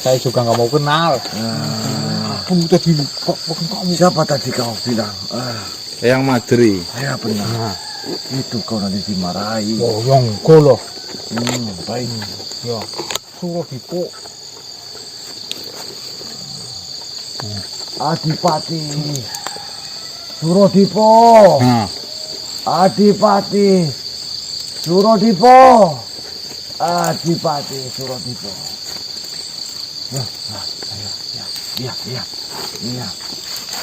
Saya juga nggak mau kenal. Aku tadi kok kamu. Siapa tadi kau bilang? Yang Madri. Ya benar. Itu kau nanti dimarahi. Oh, yang golo. Baik. Ya, suruh dipo. Adipati. Surodipo. Adipati. Surodipo. Adipati Surodipo. Iya.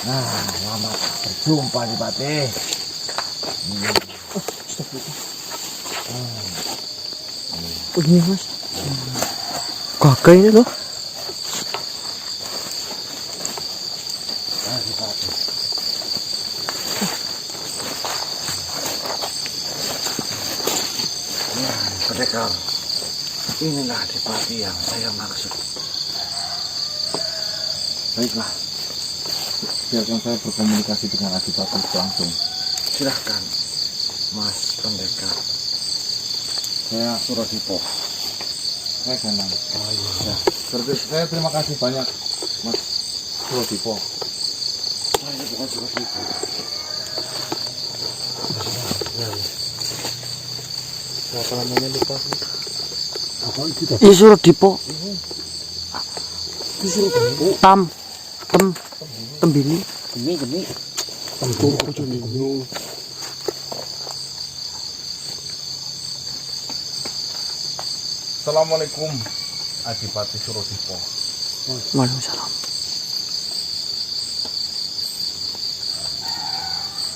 Selamat berjumpa Adipati. Ini mas, gagah ini loh. Adipati. Pendekar, inilah Adipati yang saya maksud. Baiklah. Biarkan saya berkomunikasi dengan Adipati langsung. Silahkan, Mas Pendekar. Saya Surodipo. Saya Ganang. Oh iya. Saya terima kasih banyak, Mas Surodipo. Saya bukan Surodipo. Siapa namanya lupa? Apa itu? Ini Surodipo. Itu Surodipo. Tembini. Gemi. Tentu aku bingung. Assalamualaikum, Adipati Surodipo. Waalaikumsalam.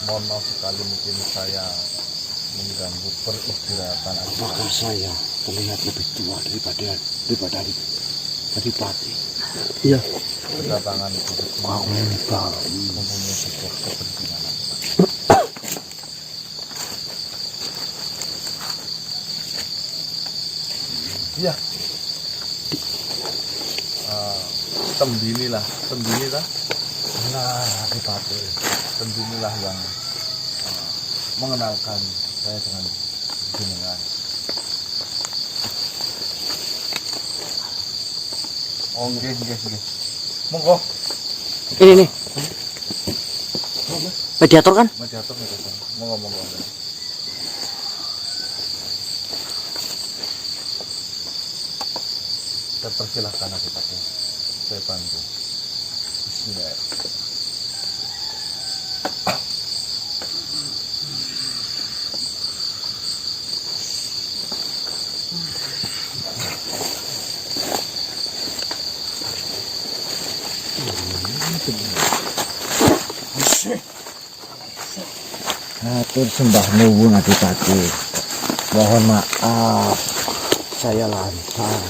Mohon maaf sekali mungkin saya mengganggu peristirahatan Adipati. Maka saya terlihat lebih tua daripada Adipati. Iya. Kedatangan itu Aku enggak. mempunyai sebuah kepentingan. Iya. Tembini lah. Benar Adipati. Tembinilah yang mengenalkan saya dengan jenengan. Oh, nggih. Monggo. Ini nih. Mediator kan? Mediator. Monggo. Saya persilahkan Adipati. Saya bantu. Bismillah. Atur sembah nuwun Adipati. Mohon maaf saya lancar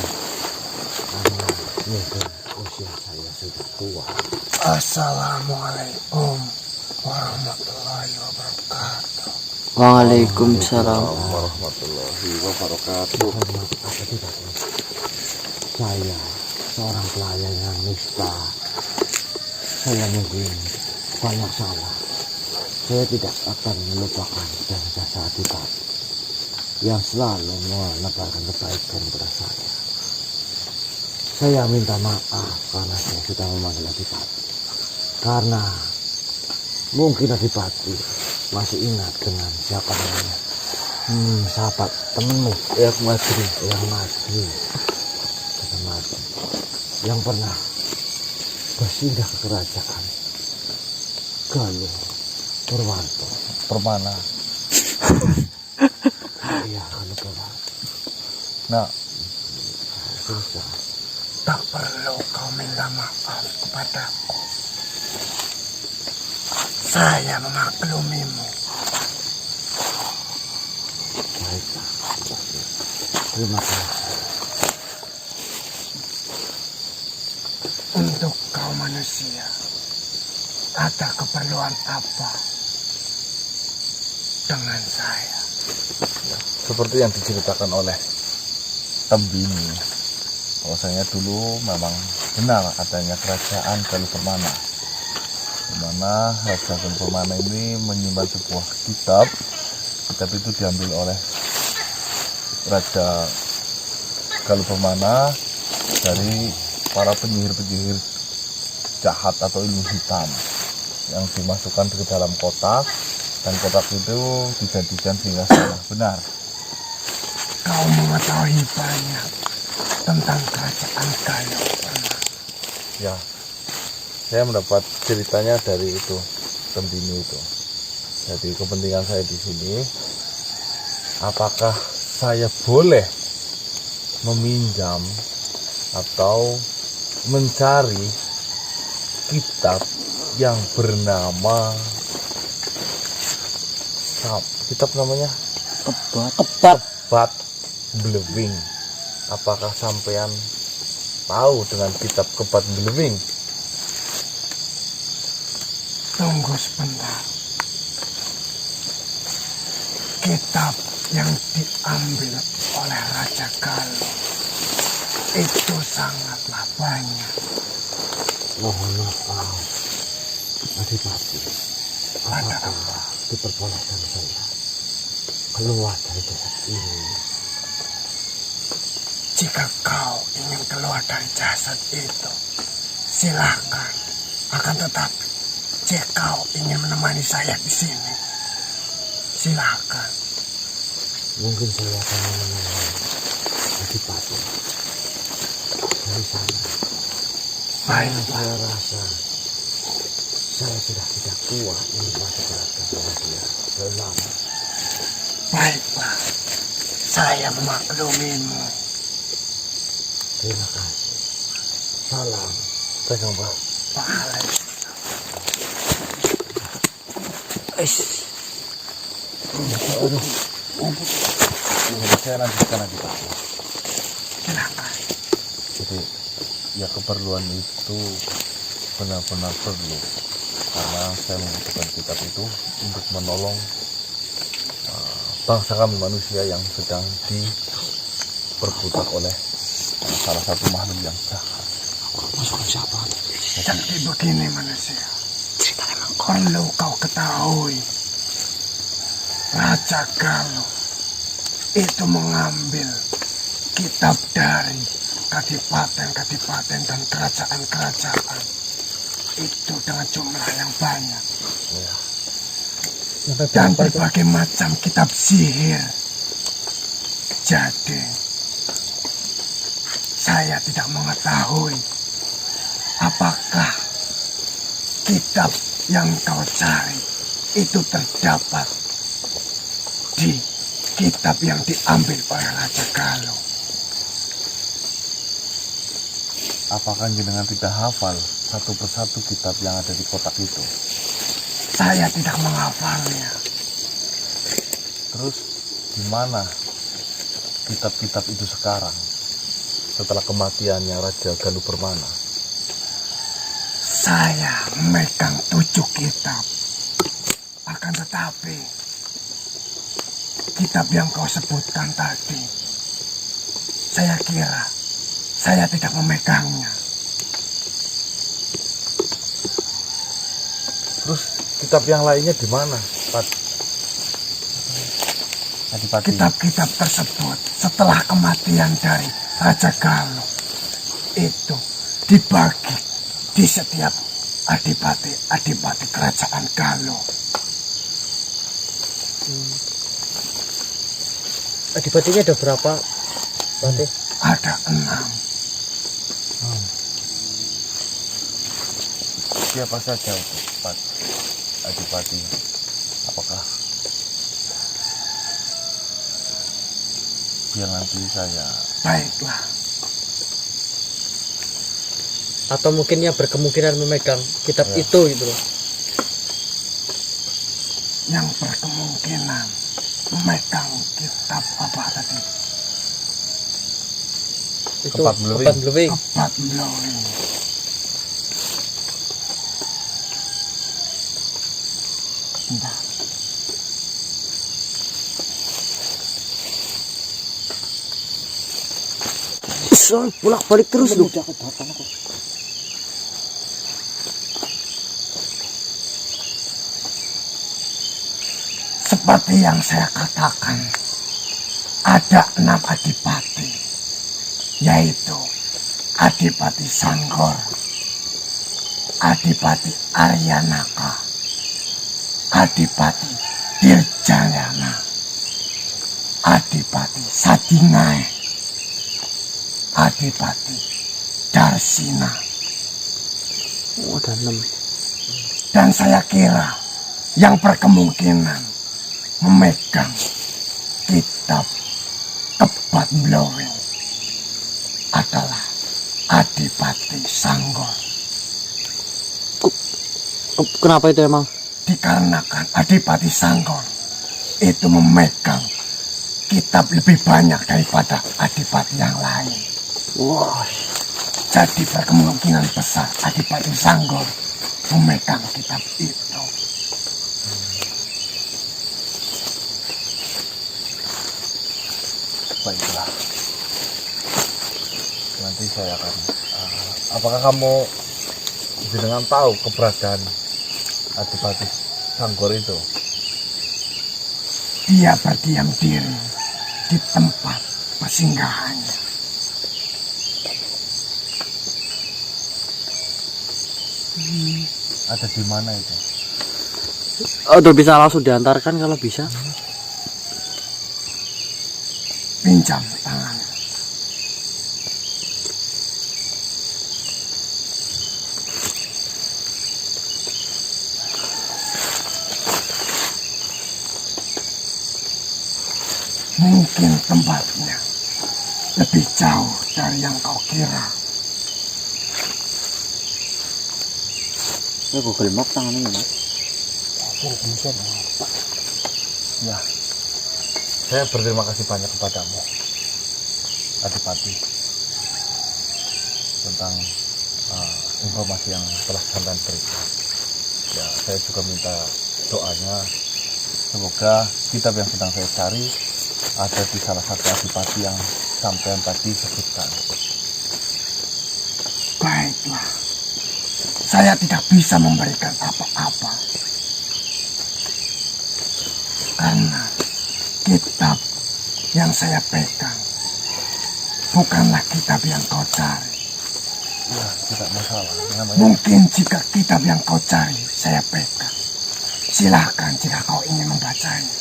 karena mungkin usia saya sudah tua. Assalamualaikum warahmatullahi wabarakatuh. Waalaikumsalam. Warahmatullahi wabarakatuh. Adipati. Saya seorang pelayan yang nista. Saya mungkin banyak salah. Saya tidak akan melupakan jasa Adipati yang selalu menebarkan kebaikan kepada saya. Saya minta maaf karena saya sudah memanggil Adipati. Karena mungkin Adipati masih ingat dengan siapa namanya. Sahabat temenmu yang Madri. Yang pernah bersinggah ke kerajaan Galuh Purwanto. Permana. Iya, Galuh Purwanto. Nah, Susah. Tak perlu kau minta maaf kepadaku. Saya memaklumimu. Baiklah. Terima kasih. Untuk kau manusia, ada keperluan apa dengan saya? seperti yang diceritakan oleh Tembini, bahwasanya dulu memang benar adanya kerajaan Galuh Permana, di mana Raja Galuh Permana ini menyimpan sebuah kitab itu diambil oleh Raja Galuh Permana dari para penyihir-penyihir jahat atau ilmu hitam yang dimasukkan ke dalam kotak, dan kotak itu dijadikan singgasana. Benar. Kau mengetahui banyak tentang kerajaan Galuh Purmana. Ya, saya mendapat ceritanya dari itu, Tembini itu. Jadi kepentingan saya di sini, apakah saya boleh meminjam atau mencari kitab yang bernama kitab namanya Kebat Blewing. Apakah sampean tahu dengan kitab Kebat Blewing? Tunggu sebentar. Kitab yang diambil oleh Raja Galuh itu sangatlah banyak. Mohon maaf, Adipati. Ada apa? Diperbolehkan saya keluar dari jasad ini. Jika kau ingin keluar dari jasad itu, silakan. Akan tetapi, jika kau ingin menemani saya di sini, silakan. Mungkin saya akan menemani Adipati dari sana. Baiklah. Saya rasa saya sudah tidak kuat menikmati sama dia selama. Baiklah, saya memaklumimu. Terima kasih. Salam. Pegang, Pak. Waalaikumsalam. Saya lanjutkan lagi, Pak. Silakan. Jadi ya keperluan itu benar-benar perlu, karena saya membutuhkan kitab itu untuk menolong bangsa kami manusia yang sedang diperbudak oleh salah satu makhluk yang jahat. Masukkan siapa? Jadi begini manusia, perlu kau ketahui, Raja Galuh itu mengambil kitab dari kadipaten-kadipaten dan kerajaan-kerajaan itu dengan jumlah yang banyak, dan berbagai macam kitab sihir. Jadi saya tidak mengetahui apakah kitab yang kau cari itu terdapat di kitab yang diambil oleh Raja Galuh. Apakah jenengan tidak hafal satu persatu kitab yang ada di kotak itu? Saya tidak menghafalnya. Terus di mana kitab-kitab itu sekarang setelah kematiannya Raja Galuh Purmana? Saya memegang 7 kitab. Akan tetapi, kitab yang kau sebutkan tadi, saya kira saya tidak memegangnya. Terus kitab yang lainnya di mana, Pak Adipati? Kitab-kitab tersebut setelah kematian dari Raja Galuh itu dibagi di setiap adipati kerajaan Galuh. Adipatinya ada berapa, Bante? Ada 6. Siapa saja itu, Pak Adipati? Apakah biar nanti saya... Baiklah. Atau mungkin yang berkemungkinan memegang kitab Ya. itu gitu loh. Yang berkemungkinan memegang kitab apa tadi? Itu Kebat Blewing. Kebat Blewing. Kebat Blewing. Bentar. Soal bolak-balik terus lu. Seperti yang saya katakan, ada 6 adipati, yaitu Adipati Sanggor, Adipati Aryanaka, Adipati Dirjayana, Adipati Sadingae, Adipati Darsina. Oh, ada 6. Dan saya kira yang berkemungkinan memegang kitab Kebat Mlowing adalah Adipati Sanggor. Kenapa itu emang? Dikarenakan Adipati Sanggor itu memegang kitab lebih banyak daripada adipati yang lain. Wah, Jadi berkemungkinan besar Adipati Sanggor memegang kitab itu. Baiklah. Nanti saya akan. Apakah kamu dengan tahu keberadaan Adipati Sanggor itu? Dia berdiam diri di tempat persinggahannya. Ada di mana itu? Atau bisa langsung diantarkan kalau bisa. Pinjam tangan. Mungkin tempatnya lebih jauh dari yang kau kira. Ya Google Map tangannya Mas. Ya. Saya berterima kasih banyak kepadamu, Adipati, tentang informasi yang telah kalian berikan. Ya, saya juga minta doanya. Semoga kitab yang sedang saya cari ada di salah satu adipati yang sampean tadi sebutkan. Baiklah. Saya tidak bisa memberikan apa-apa. Karena kitab yang saya pegang bukanlah kitab yang kau cari. Ya, tidak masalah. Namanya Mungkin jika kitab yang kau cari saya pegang, silahkan jika kau ingin membacanya.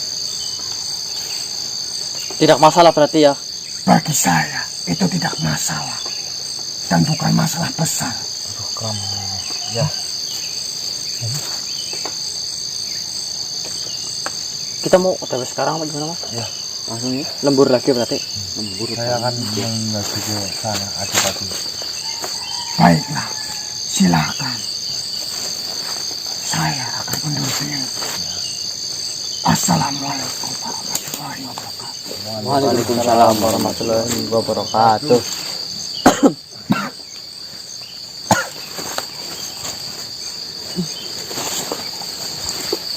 Tidak masalah berarti ya. Bagi saya itu tidak masalah. Dan bukan masalah besar. kamu. Ya. Kita mau OTW sekarang apa gimana Mas? Ya. Langsung ya? Lembur lagi berarti? Lembur. Saya akan menuju ke sana Adipati. Baiklah, silakan. Saya akan mendukung. Assalamualaikum warahmatullahi wabarakatuh. Waalaikumsalam warahmatullahi wabarakatuh.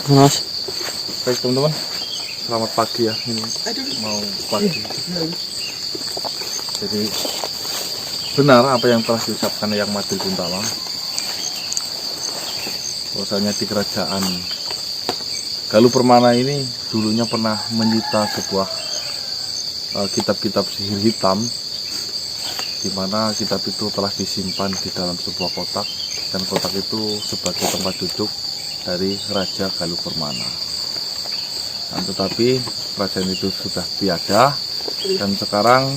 Mas, Baik teman-teman, selamat pagi ya. Ini mau pagi. Jadi benar apa yang telah diucapkan Yang Madil Buntalang, bahwasanya di kerajaan Galuh Permana ini dulunya pernah menyita sebuah kitab-kitab sihir hitam, di mana kitab itu telah disimpan di dalam sebuah kotak, dan kotak itu sebagai tempat duduk dari Raja Galuh Permana. Dan tetapi kerajaan itu sudah tiada, dan sekarang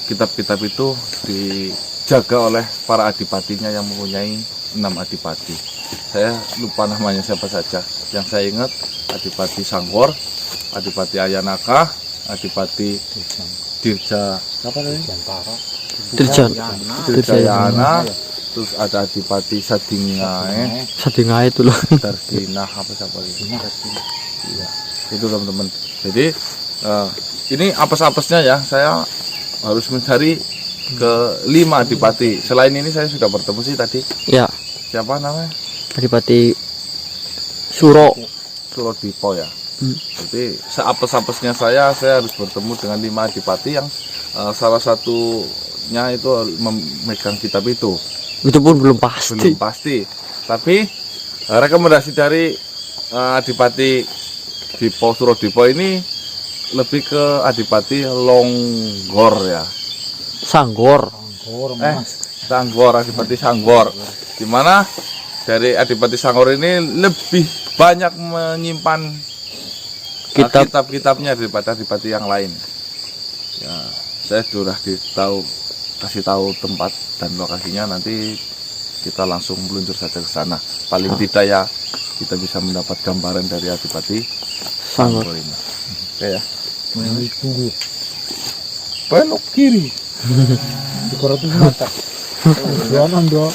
kitab-kitab itu dijaga oleh para adipatinya yang mempunyai 6 adipati. Saya lupa namanya siapa saja. Yang saya ingat Adipati Sanggor, Adipati Ayanaka, Adipati Dirja apa namanya? Dirjayana, terus ada Adipati Sadingae, itu loh. Darsina apa siapa itu? Iya, itu teman-teman. Jadi ini apes-apesnya ya, saya harus mencari ke 5 adipati. Selain ini saya sudah bertemu sih tadi. Ya, Siapa namanya? Adipati Suro. Surodipo ya. Jadi seapes-apesnya saya harus bertemu dengan 5 adipati yang salah satunya itu memegang kitab itu. Itu pun belum pasti. Belum pasti. Tapi rekomendasi dari Adipati Dipo Surodipo ini lebih ke Adipati Longgor ya. Sanggor. Sanggor, Adipati Sanggor. Di mana dari Adipati Sanggor ini lebih banyak menyimpan kitab-kitabnya daripada adipati yang lain. Ya, saya sudah kasih tahu tempat dan lokasinya, nanti kita langsung meluncur saja ke sana. Paling tidak ya kita bisa mendapat gambaran dari Adipati Sanggor. ini. Oke ya. Tunggu. Belok kiri. Di korat mata. Jangan dong.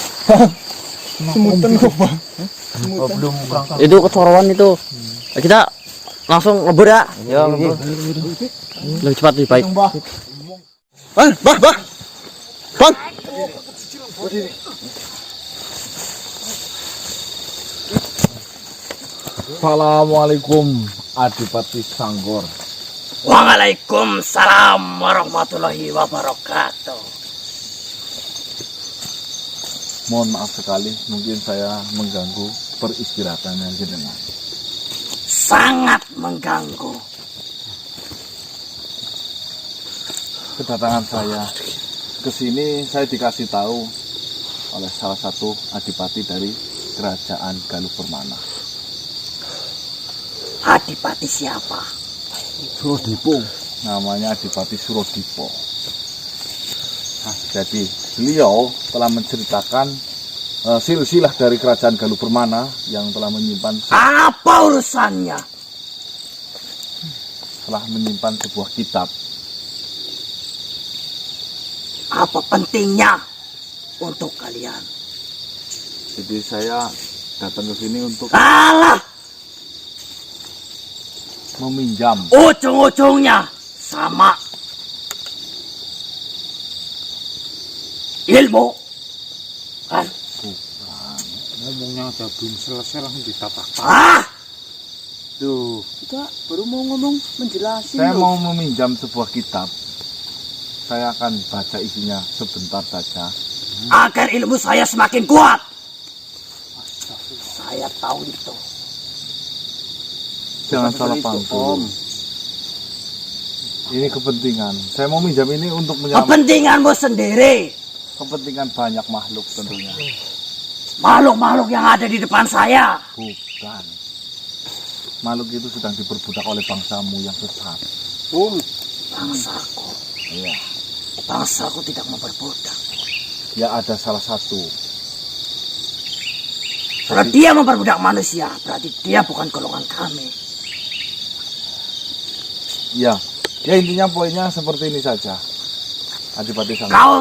Semutan kok, Bang. Belum berangkat. Itu kecorowan itu. Kita langsung ngebur ya. Ya ngebur. Lebih cepat lebih baik. Bah. Bang. Assalamualaikum Adipati Sanggor. Waalaikumsalam warahmatullahi wabarakatuh. Mohon maaf sekali, mungkin saya mengganggu peristirahatan yang jenengan. Sangat mengganggu. Kedatangan saya ke sini, saya dikasih tahu oleh salah satu adipati dari kerajaan Galuh Permana. Adipati siapa? Surodipo. Namanya Adipati Surodipo. Nah, jadi beliau telah menceritakan silsilah dari kerajaan Galuh Permana yang telah menyimpan Apa urusannya? sebuah kitab. Apa pentingnya untuk kalian? Jadi saya datang ke sini untuk Alah, meminjam. ujung-ujungnya sama. Ilmu kan? Ngomongnya ada belum selesai langsung ditata. Tuh, Kita baru mau ngomong menjelasin. saya mau meminjam sebuah kitab. Saya akan baca isinya sebentar saja. Agar ilmu saya semakin kuat. Saya tahu itu. Jangan salah paham, Om. Ini kepentingan. Saya mau minjam ini untuk menyelamatkan Kepentinganmu sendiri. kepentingan banyak makhluk tentunya. Makhluk-makhluk yang ada di depan saya. Bukan. Makhluk itu sedang diperbudak oleh bangsamu yang sesat. Bangsaku. Iya. Bangsaku tidak memperbudak. Ya ada salah satu. Kalau dia memperbudak manusia, berarti dia bukan golongan kami. Ya. Ya intinya poinnya seperti ini saja. Adipati Sanggor. Kau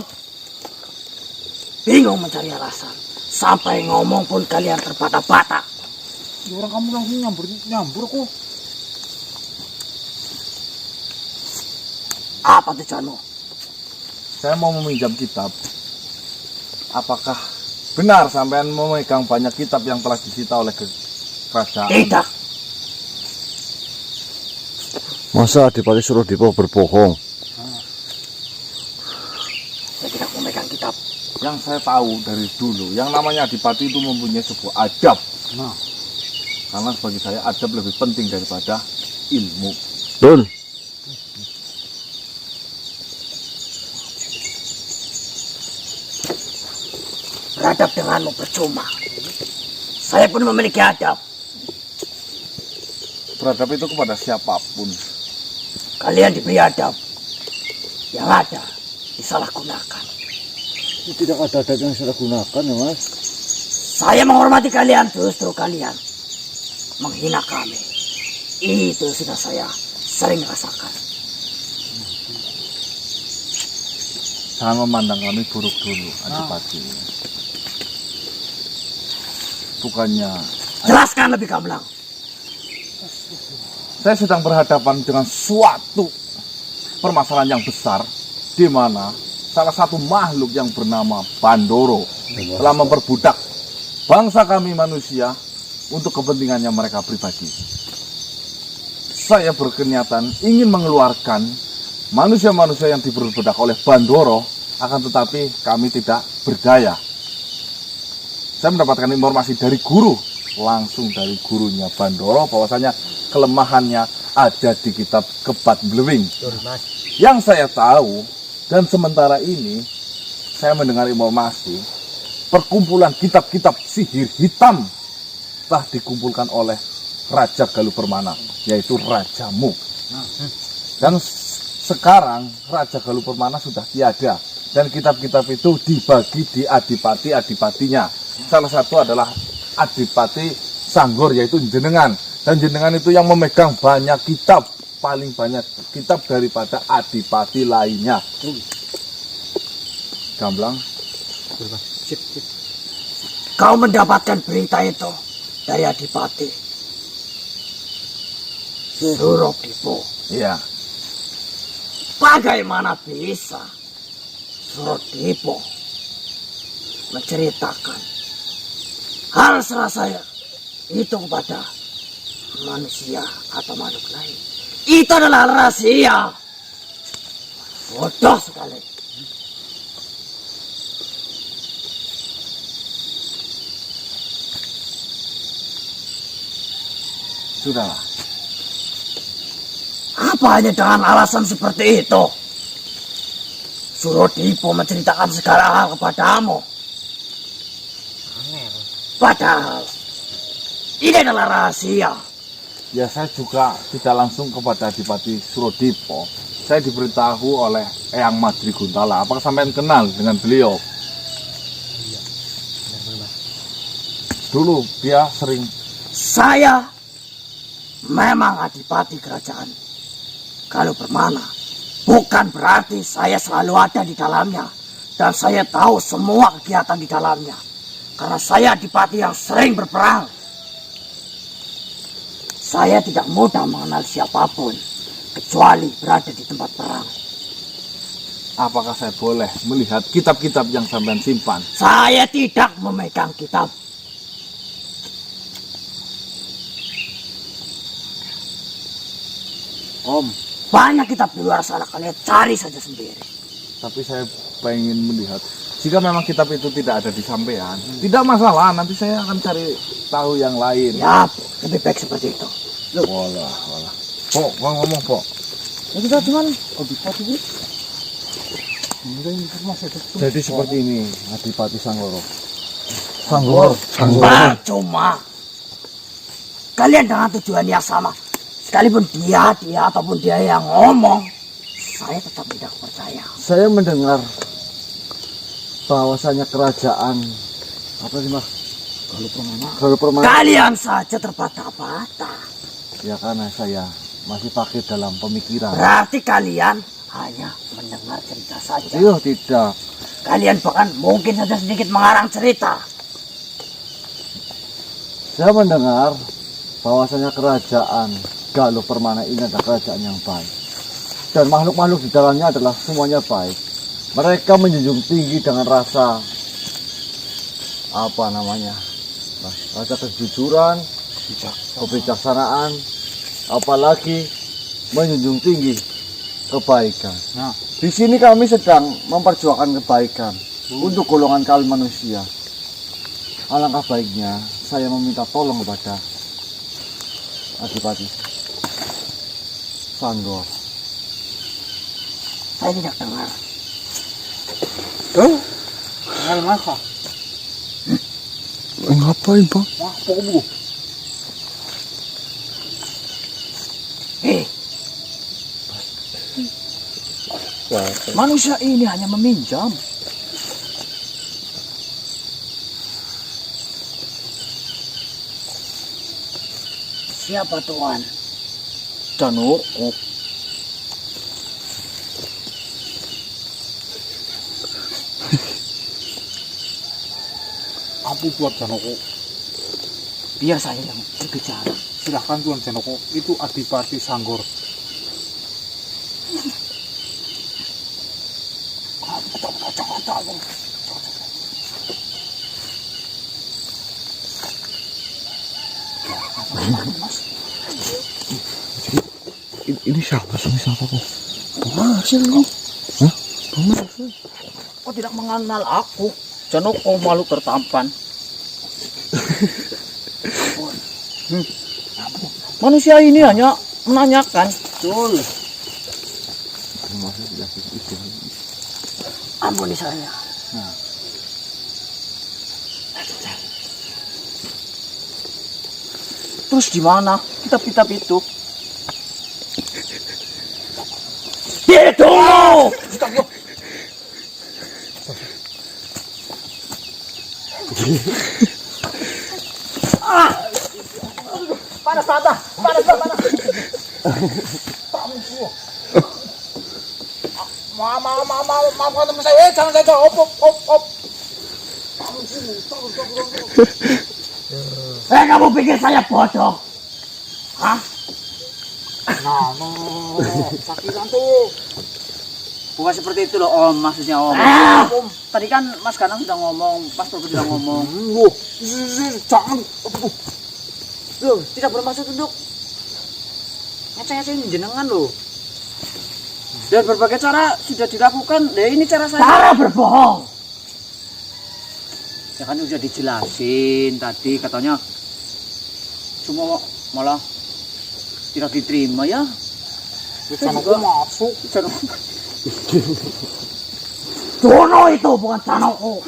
bingung mencari alasan. Sampai ngomong pun kalian terbata-bata. Ya, orang kamu langsung nyambur kok. Apa tujuanmu? Saya mau meminjam kitab. Apakah benar sampean memegang banyak kitab yang telah disita oleh kerajaan? Tidak. Masa Adipati Surodipo berbohong? Saya tidak memegang kitab. Yang saya tahu dari dulu, yang namanya adipati itu mempunyai sebuah adab. Nah, Karena bagi saya adab lebih penting daripada ilmu. Dun. Beradab denganmu percuma. Saya pun memiliki adab. Beradab itu kepada siapapun. Kalian diberi adab. Yang ada disalahgunakan. Tidak ada adat yang saya gunakan ya mas. Saya menghormati kalian, justru kalian menghina kami. Itu sudah saya sering rasakan. Jangan memandang kami buruk dulu, adipati. Bukannya Jelaskan lebih gamblang. saya sedang berhadapan dengan suatu permasalahan yang besar, di mana salah satu makhluk yang bernama Bandoro telah memperbudak bangsa kami manusia untuk kepentingannya mereka pribadi. Saya berniatan ingin mengeluarkan manusia-manusia yang diperbudak oleh Bandoro, akan tetapi kami tidak berdaya. Saya mendapatkan informasi dari guru, langsung dari gurunya Bandoro, bahwasanya kelemahannya ada di kitab Kebat Blewing. Yang saya tahu, Dan sementara ini saya mendengar informasi perkumpulan kitab-kitab sihir hitam telah dikumpulkan oleh Raja Galuh Permana, yaitu rajamu. Dan sekarang Raja Galuh Permana sudah tiada, dan kitab-kitab itu dibagi di adipati-adipatinya. Salah satu adalah Adipati Sanggor, yaitu jenengan. Dan jenengan itu yang memegang banyak kitab, paling banyak kitab daripada adipati lainnya. Gamblang. Kau mendapatkan berita itu dari Adipati Surodipo. Iya. Bagaimana bisa Surodipo menceritakan hal serasa itu kepada manusia atau makhluk lain? Itu adalah rahasia. Bodoh sekali. Sudahlah. Apa hanya dengan alasan seperti itu Surodipo menceritakan segala hal kepadamu? Padahal ini adalah rahasia. Ya, saya juga tidak langsung kepada Adipati Surodipo. Saya diberitahu oleh Eyang Madri Guntala. Apakah sampean kenal dengan beliau? Iya, benar. Dulu dia sering... Saya memang Adipati Kerajaan Galuh Permana. Bukan berarti saya selalu ada di dalamnya. Dan saya tahu semua kegiatan di dalamnya. Karena saya Adipati yang sering berperang. Saya tidak mudah mengenal siapapun kecuali berada di tempat perang. Apakah saya boleh melihat kitab-kitab yang sampean simpan? Saya tidak memegang kitab. Om, Banyak kitab di luar sana, kalian cari saja sendiri. Tapi saya pengen melihat. Jika memang kitab itu tidak ada di sampean, tidak masalah. Nanti saya akan cari tahu yang lain. Ya, lebih baik seperti itu. Walah. Pok, ngomong, Pok. itu tadi cuman Adipati ini. Jadi seperti ini Adipati Sanggoro. Cuma kalian dengan tujuan yang sama. Sekalipun dia ataupun dia yang ngomong, saya tetap tidak percaya. Saya mendengar bahwasanya kerajaan apa sih Mas? Galuh Permana. Kalian saja terbata-bata. Ya karena saya masih pakai dalam pemikiran. Berarti kalian hanya mendengar cerita saja. Iya tidak. Kalian bahkan mungkin saja sedikit mengarang cerita. Saya mendengar bahwasanya kerajaan Galuh Permana ini adalah kerajaan yang baik. Dan makhluk-makhluk di dalamnya adalah semuanya baik. Mereka menjunjung tinggi dengan rasa apa namanya? Rasa kejujuran, kebijaksanaan, apalagi menjunjung tinggi kebaikan. Nah, di sini kami sedang memperjuangkan kebaikan untuk golongan kami manusia. Alangkah baiknya saya meminta tolong kepada Adipati Sanggor. Saya tidak dengar. Dengar maka? Ngapain, Bang? Wah, pomo. Manusia ini hanya meminjam. Siapa tuan? Janoko. Ampun Tuan Janoko, Biar saya yang berbicara. silahkan Tuan Janoko, itu Adipati Sanggor. Ini siapa kok? Kau tidak mengenal aku. Janoko malu tertampan. Manusia ini hanya menanyakan. Betul. Ampuni saya. Terus gimana? Kitab-kitab itu? Tunggu! Panas, panas, panas, panas. Maafkan teman saya. Jangan saja. Op. Kamu pikir saya bodoh? Hah? Sakitan tuh. Bukan seperti itu loh Om, maksudnya Om. Om, tadi kan Mas Kanang sudah ngomong, Pas Prabu sudah ngomong. Jangan. Loh, tidak bermaksud untuk ngeceng-ngecengin jenengan loh. Dan berbagai cara sudah dilakukan. Nah, ini cara saya. Cara berbohong. Ya kan sudah dijelasin tadi, katanya cuma malah tidak diterima ya. Sanoku masuk. Jono itu bukan Sanoku.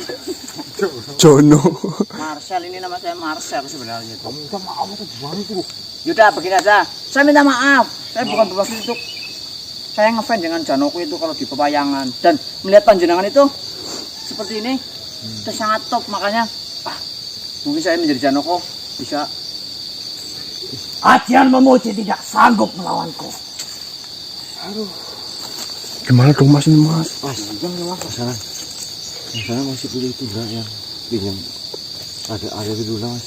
Jono. Marcel, ini nama saya Marcel sebenarnya itu. Minta maaf itu gimana itu? Yaudah begini aja, saya minta maaf. Saya bukan bermaksud untuk saya ngefans dengan Janoku itu kalau di pewayangan, dan melihat panjenengan itu seperti ini itu sangat top, makanya mungkin saya menjadi Janoko bisa. Ajian memuji tidak sanggup melawanku. Gimana dong Mas ini Mas? Mas, jangan mas, sana masih punya itu enggak yang pinjam ada itu dulu mas.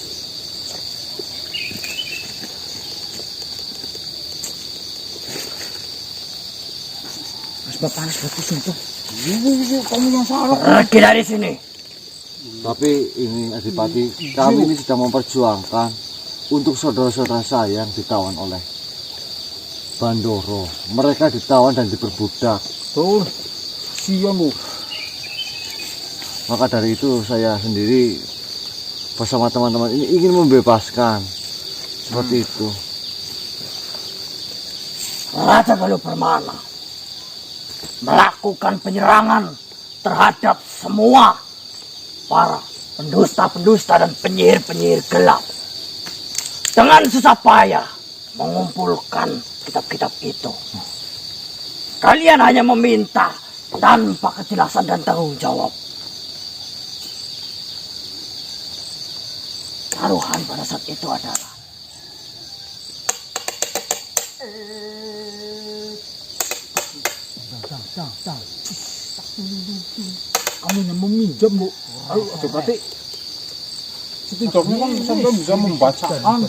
Mas panas batu sumpah. Kamu yang salah. Pergi dari sini. Tapi ini Adipati, kami ini sedang memperjuangkan untuk saudara-saudara saya yang ditawan oleh Bandoro. Mereka ditawan dan diperbudak. Tuh, sian lu. Maka dari itu saya sendiri bersama teman-teman ini ingin membebaskan. Seperti itu. Raja Galuh Permana melakukan penyerangan terhadap semua para pendusta-pendusta dan penyihir-penyihir gelap dengan susah payah mengumpulkan kitab-kitab itu. Kalian hanya meminta tanpa kejelasan dan tanggung jawab. Taruhan pada saat itu adalah Kamu yang meminjam bu. Ayo Adipati. Setidaknya kan sampai bisa membacaan.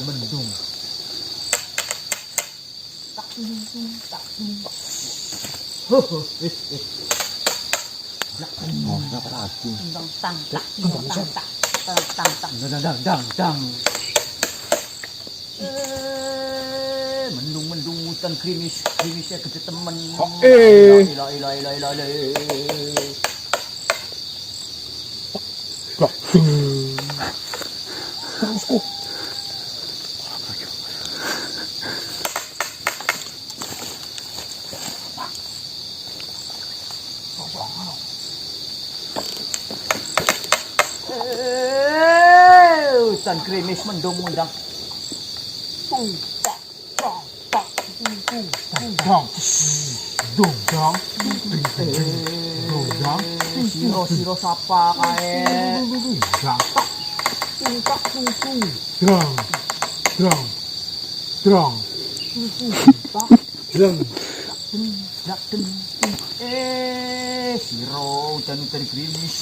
Mendung hutan krimisnya gede temen. Hutan krimis mendung undang. Siro sapa kae. Siro hutan krimis.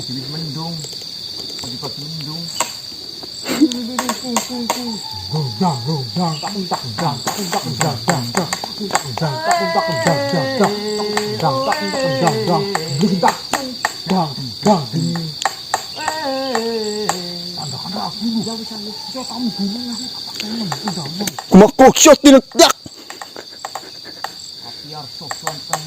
Krimis mendung. Pagi-pagi mendung. Kumakok shot dinagdak. Biar sosokan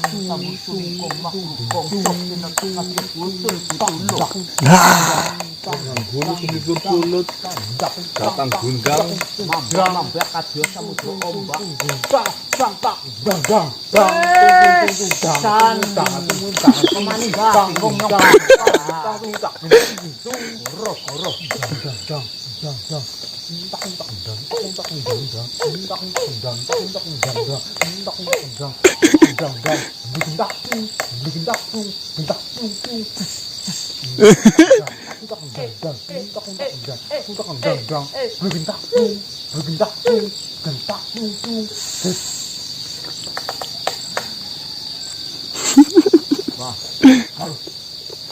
Bulu pemikir pulut, datang gundang,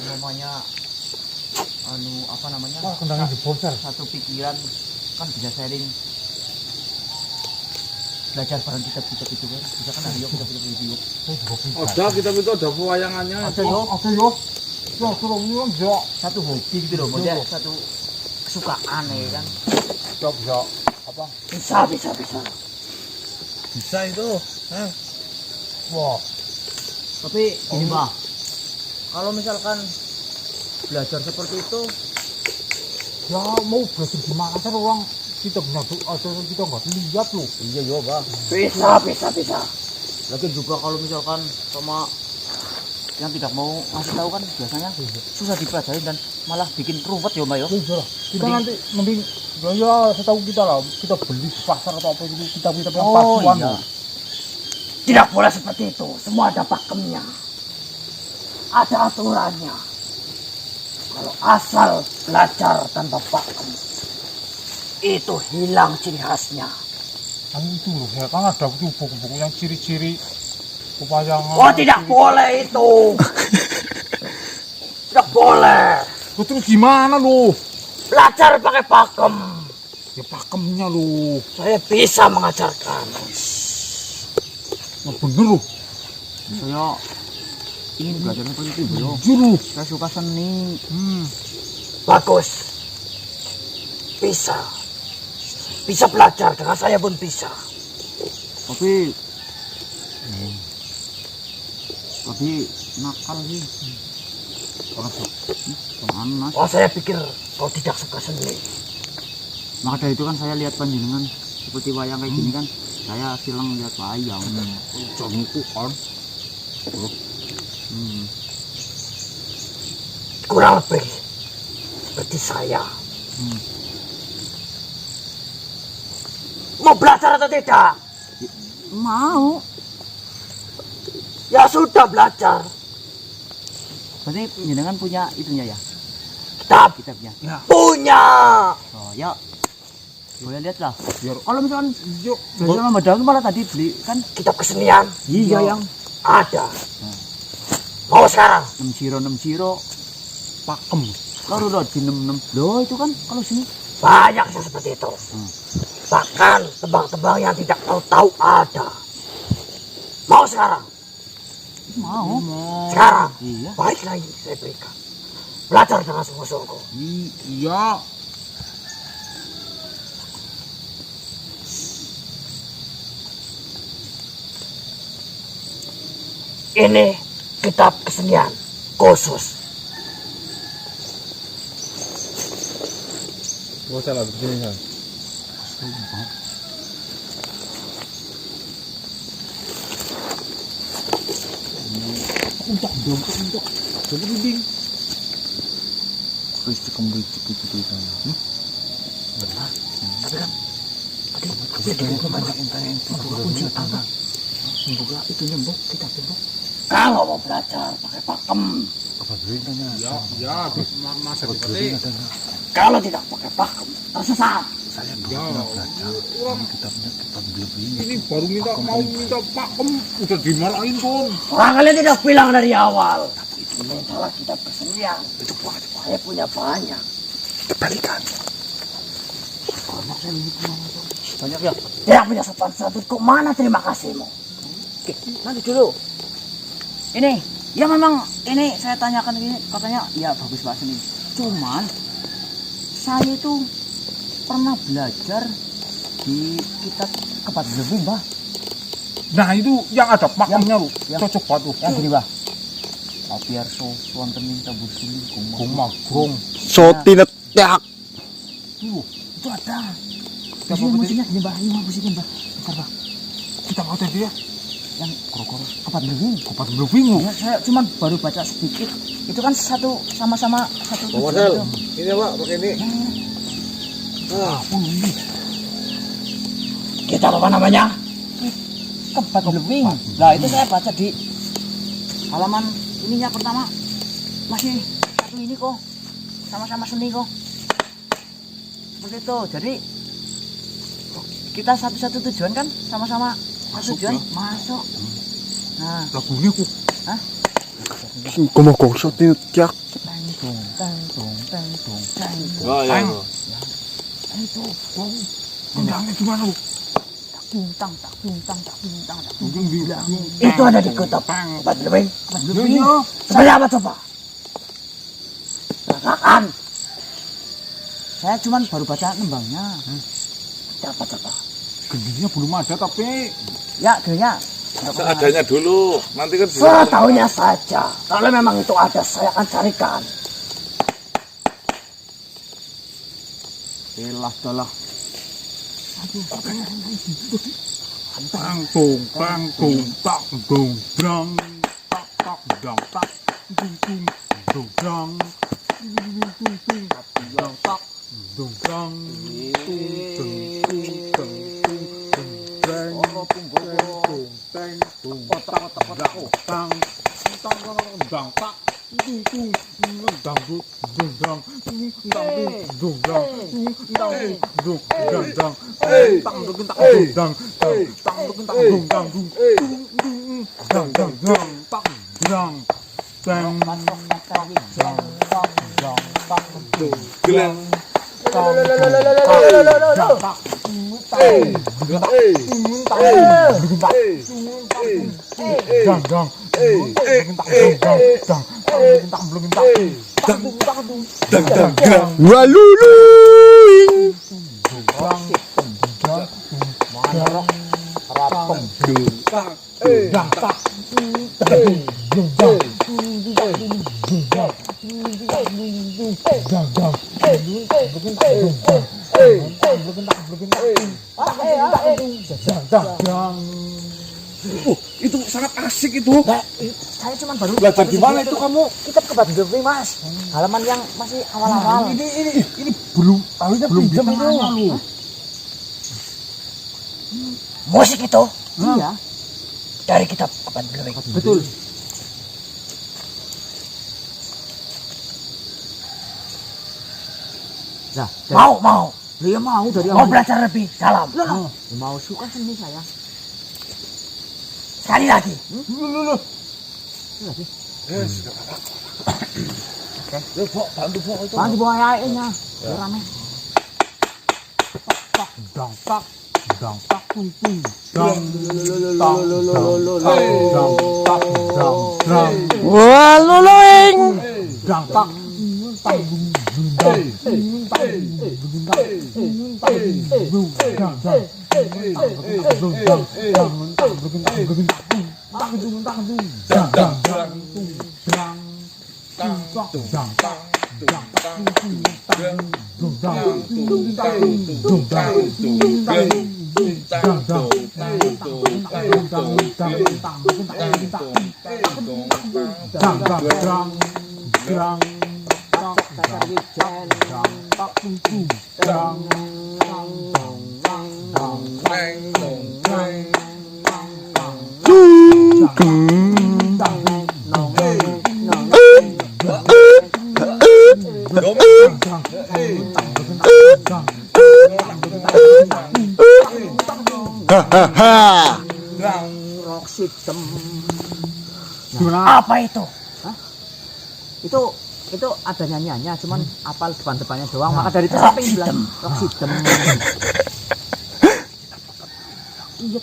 namanya apa namanya? Kendangnya dibonsar. Satu pikiran kan bisa sharing. Belajar bareng kitab-kitab itu kan. Bisa kan ayo kita video. ada kita itu ada pewayangannya. Ada yo. Ya, tolong nyuwun yo. Satu hobi gitu loh, model satu kesukaan ya kan. Bisa. Apa? Bisa. Bisa itu. Wah, Tapi gini Mbah, kalau misalkan belajar seperti itu, ya mau belajar gimana kan orang kita benar ada yang kita nggak lihat loh. iya yo Mbah. Bisa. Lagi juga kalau misalkan sama yang tidak mau ngasih tahu kan biasanya susah dipelajari dan malah bikin ruwet ya Mbak yo. Iya lah. Kita nanti mending ya setahu kita lah, kita beli di pasar atau apa itu kita yang palsuan iya. loh. Tidak boleh seperti itu. Semua ada pakemnya. Ada aturannya. Kalau asal belajar tanpa pakem, itu hilang ciri khasnya. Kan itu loh, ya kan ada buku-buku yang ciri-ciri pewayangan. Oh, tidak boleh itu. Tidak boleh. Terus gimana loh? Belajar pakai pakem. Ya pakemnya loh. Saya bisa mengajarkan. Nah, bener loh. Saya ingin belajar seperti itu yo. Jujur loh. Saya suka seni. Bagus. Bisa belajar dengan saya pun bisa. Tapi nakal sih. Mas. Oh, saya pikir kau tidak suka seni. Maka dari itu kan saya lihat panjenengan seperti wayang kayak gini kan. Saya silang lihat wayang. Janganku kan. Kurang lebih seperti saya. Mau belajar atau tidak? Mau. Ya sudah, belajar. Berarti panjenengan punya itunya ya? Kitabnya. Punya. Oh, ya. Boleh lihat lah. Biar Kalau misalkan yuk. belajar sama Madang malah tadi beli kan? Kitab kesenian Iya yang ada. Mau sekarang? 6 pakem. Kalau udah di 6 loh itu kan kalau sini Banyak yang seperti itu. Bahkan tebang-tebang yang tidak tahu ada. Mau sekarang? mau. Sekarang? Iya. Baiklah, ini saya berikan. Belajar dengan sungguh-sungguh. Iya. Ini kitab kesenian khusus. Gak usah lah begini kan. Untuk dong, untuk. Coba bimbing. Terus dikembali itu kan. Benar. Tapi kan kita banyak yang kunci apa? Buka itu nyembuk kita nyembuk. Kalau mau belajar pakai pakem. Apa dulu tanya? Ya, masa dipetik. Kalau tidak pakai pakem, tersesat. Saya belum belajar. Ini kitabnya kitab lebih. Ini baru minta pakem udah dimarahin kon. Orang kalian tidak bilang dari awal. Ini salah kitab kesenian. Itu buat saya punya banyak. Kebalikan. Banyak ya. Tidak punya sopan santun. Kok mana terima kasihmu? Oke, nanti dulu. Ini, ya memang ini saya tanyakan ini katanya ya bagus bahasa ini. Cuman saya itu pernah belajar di kitab Kepat Lebih, Mbah. Nah itu yang ada pakemnya lu, cocok banget tuh. Yang gini, Bah. Biar wonten ing tabur sini Gumagrum. Sotinet yak. Itu ada. Siapa Ini betul? musiknya gini, Bah. Ini musiknya, Bah. Bentar, Bah. Kita mau tadi ya. Yang koro-koro kepat bluwing. Kopat bluffing lu. Ya, saya cuma baru baca sedikit. Itu kan satu sama-sama satu Bang tujuan Marcel, itu. ini Pak, pakai ini. Kita apa namanya? Kepat bluwing. Nah, itu saya baca di halaman ininya pertama. Masih satu ini kok. Sama-sama seni kok. Seperti itu. Jadi kita satu tujuan kan sama-sama satu tujuan masuk. Nah, Lagunya kok. Gumagrum sotinet yak. tanggung tanggung tanggung tanggung. Oh iya. Itu Tendangnya gimana lu? tak bintang tak bintang tak bintang tak bintang. Mungkin bilang. Itu ada di kota Kepat Bluwing. Bluwing. Saya apa coba? Rasakan. Saya cuma baru baca nembangnya. Siapa coba? Gendingnya belum ada tapi Ya, kayaknya Seadanya dulu. Nanti kan Setahunya saja. Kalau memang itu ada, saya akan carikan. ilah dalah. tanggung tanggung tanggung drang tak tak dang tak dung dung dung drang dung dung dung dang tak dung drang tung tung tung drang tung teng tung tak tak dang tang tang dang tak dung dung dang dung drang dang dung drang dang dung dang dang tang dung tak dung dang tang dung tak dung dang dung dang dang dang tak dang dang dang dang tak dung gelang. Waluluing. Itu sangat asik itu. Saya cuma baru Belajar di mana itu kamu? Kitab Kepat Bluwing, Mas. Halaman yang masih awal-awal. Ini belum pinjam itu. Musik itu Iya, dari kitab Kepat Bluwing. betul. Nah, Mau. dia mau dari Mau awal. belajar lebih dalam. Mau suka seni saya. Sekali lagi. Nanti bawa airnya. Biar rame. Dang tak dang tak tung tung dang dang dang tak dang dang Waluluing. dang tak tang dang Rock system. Apa itu? Itu ada nyanyiannya, cuman apal depan-depannya doang. Maka dari itu saya pengen bilang rock system. Iya,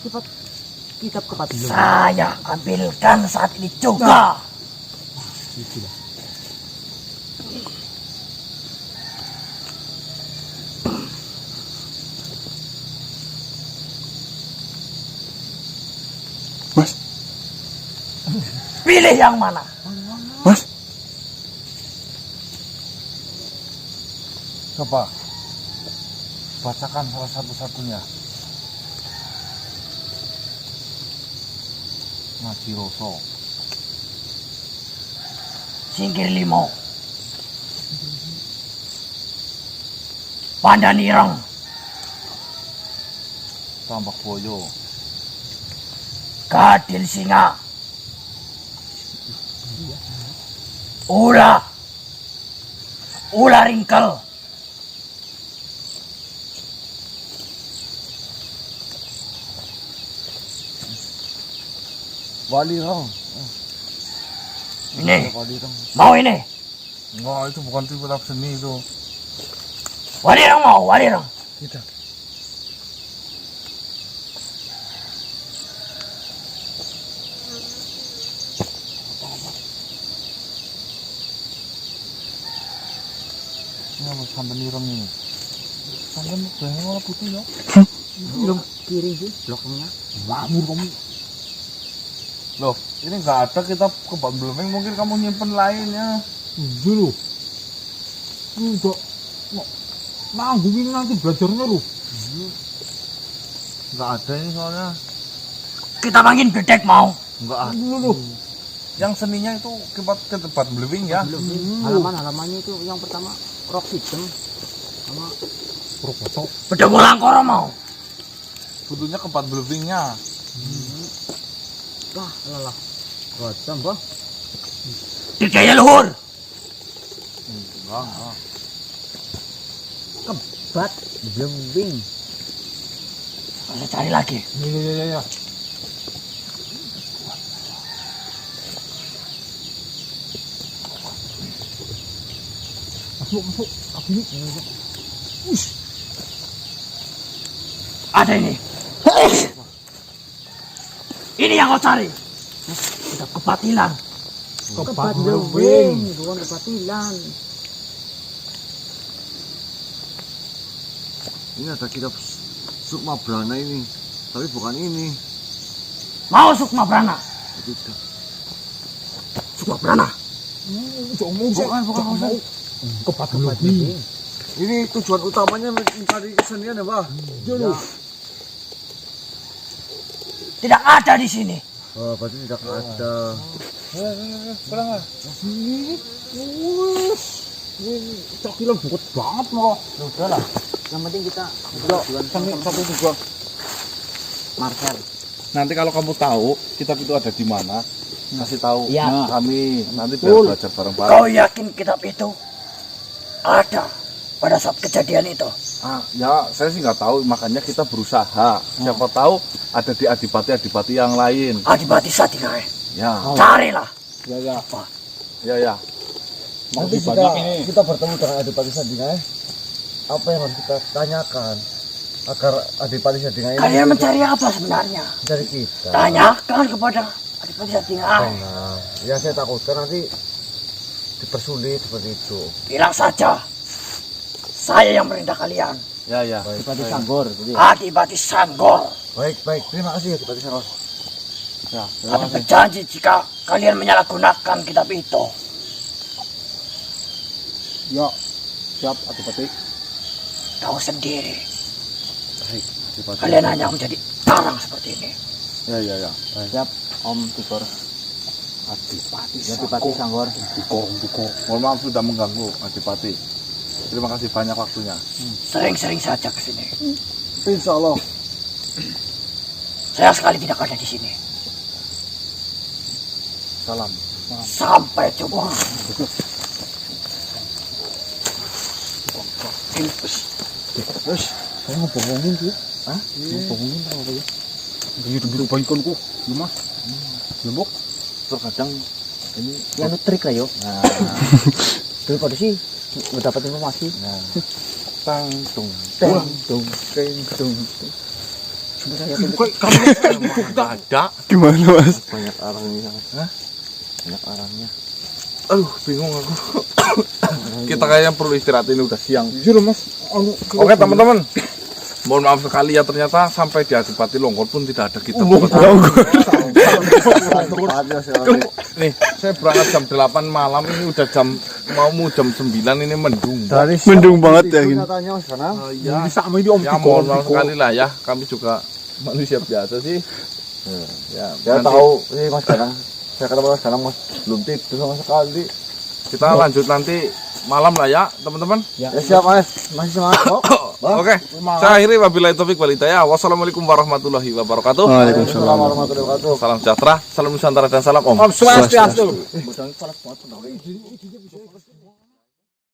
kitab Kepat Bluwing. Saya ambilkan saat ini juga. Pilih yang mana? Mas. Coba bacakan salah satu-satunya. Ngaji Roso. Singkir Limo. Pandanirang. Tambak Boyo. Kadil Singa. Ula Ringkel. Walirong. Ini, Walirong. mau ini? Enggak, itu bukan tipe seni itu. Walirang mau, walirang. Tidak. Ini apa sampai nirang ini? Sampai banyak warna putih ya? Kiri sih, bloknya. Mamur kamu. Loh, ini nggak ada kita ke Bambeleng, mungkin kamu nyimpen lainnya. Iya loh. Enggak. Nanggung ini nanti belajarnya loh. Nggak ada ini soalnya. Kita panggil bedek mau. Nggak ada. Dulu loh. Yang seninya itu ke tempat Bambeleng ya? Halaman-halamannya itu yang pertama rock system sama Proposal. Bedek Wolangkoro mau. Butuhnya ke tempat Bambelengnya. wah lalah. Gocam, Bang. Di Jaya Luhur. Enggak. Kebat blembing. Kita cari lagi. Iya. Masuk. Aku ini. Ada ini. Ini yang kau cari. Kita kebatilan. Kebat blembing, bukan kebatilan. Ini ada kitab Sukma Brana ini. Tapi bukan ini. Mau Sukma Brana. Tidak. Sukma Brana. Bukan. Kebat Blembing. Ini tujuan utamanya mencari kesenian ya, Pak. Iya. Tidak ada di sini. Oh, berarti tidak ada. Cakilan bukit banget loh. Udah lah. Yang penting kita Satu juga. Marcel. Nanti kalau kamu tahu kitab itu ada di mana, kasih tahu Iya. kami. Nanti biar belajar bareng-bareng. Kau yakin kitab itu ada pada saat kejadian itu? Ya, saya sih nggak tahu, makanya kita berusaha. Siapa tahu ada di adipati-adipati yang lain. Adipati Satingae. Ya, Carilah. Ya. Apa? ya. Nanti Masih banyak ini. kita bertemu dengan Adipati Sadingae. Apa yang harus kita tanyakan agar Adipati Sadingae ini Kalian mencari apa sebenarnya? dari kita? Tanyakan kepada Adipati Satingae. Nah, ya saya takutkan nanti dipersulit seperti itu. Bilang saja. Saya yang merintah kalian. Ya. Adipati Sanggor. Adipati Sanggor. Baik. Terima kasih Adipati Sanggor. Ya, Kami berjanji jika kalian menyalahgunakan kitab itu, Ya. Siap, Adipati. tahu sendiri. Baik, Adipati. Kalian hanya menjadi tarang seperti ini. Ya. Siap, Om Tibor. Adipati Sanggor. Bukor. Mohon maaf sudah mengganggu, Adipati. Terima kasih banyak waktunya. Sering-sering saja ke sini. Insya Allah. Saya sekali tidak ada di sini. Salam. Sampai jumpa. Terus, Saya ngebohongin tuh. Hah? Ngebohongin apa ya? Biru baikonku. Ya, Mas. Nyembok. terkadang ini Ya nu trik lah yo. Nah. Daripada sih mendapat informasi. tangtung. Sebenarnya Kamu Ada. Gimana, Mas? Banyak arangnya. Banyak arangnya. Aduh, bingung aku. Kita kayaknya perlu istirahat, ini udah siang. jujur Mas. Oke, teman-teman. Mohon maaf sekali ya, ternyata sampai di Adipati Longgor pun tidak ada kita. Nih, saya berangkat jam 8 malam, ini udah mau jam 9 ini mendung. Mendung banget ya gini. Katanya Mas Danang. Ya, Ini sama ini Om ya Tiko. mohon maaf sekali lah ya, kami juga manusia biasa sih. Ya, Ya nanti tahu sih Mas Danang. Saya kata Mas Danang Mas belum tidur sama sekali. kita lanjut nanti malam lah ya, teman-teman. Ya siap Mas, masih semangat kok. Oke, saya akhiri wabillahi taufik wal hidayah. Wassalamualaikum warahmatullahi wabarakatuh. Waalaikumsalam warahmatullahi wabarakatuh. Salam sejahtera, salam Nusantara dan salam Om. Om Swastiastu. Budang panas banget.